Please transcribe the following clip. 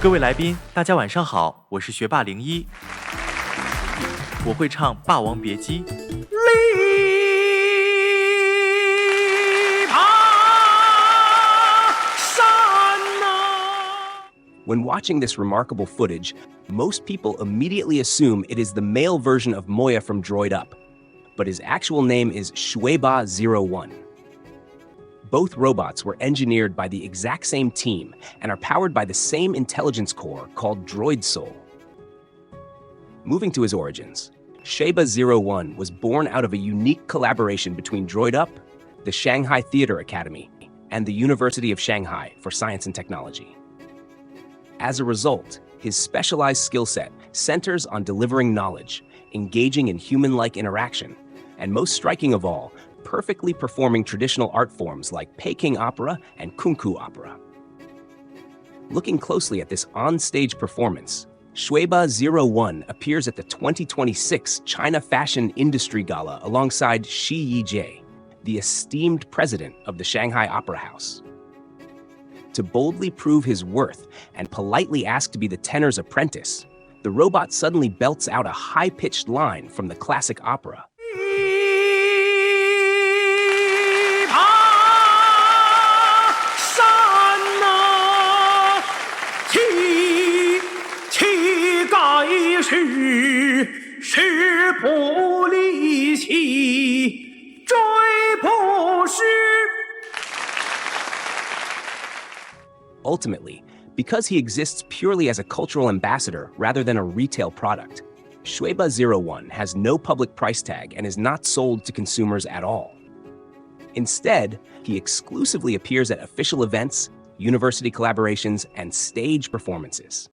各位来宾，大家晚上好，我是学霸01，我会唱《霸王别姬》。When watching this remarkable footage, most people immediately assume it is the male version of Moya from DroidUp, but his actual name is Xueba 01. Both robots were engineered by the exact same team and are powered by the same intelligence core called Droid Soul. Moving to his origins, Xueba 01 was born out of a unique collaboration between DroidUp, the Shanghai Theater Academy, and the University of Shanghai for Science and Technology. As a result, his specialized skill set centers on delivering knowledge, engaging in human-like interaction, and most striking of all, perfectly performing traditional art forms like Peking opera and Kungfu opera. Looking closely at this on-stage performance, Xueba 01 appears at the 2026 China Fashion Industry Gala alongside Shi Yijie, the esteemed president of the Shanghai Opera House. To boldly prove his worth and politely ask to be the tenor's apprentice, the robot suddenly belts out a high-pitched line from the classic opera. Ultimately, because he exists purely as a cultural ambassador rather than a retail product, Xueba 01 has no public price tag and is not sold to consumers at all. Instead, he exclusively appears at official events, university collaborations, and stage performances.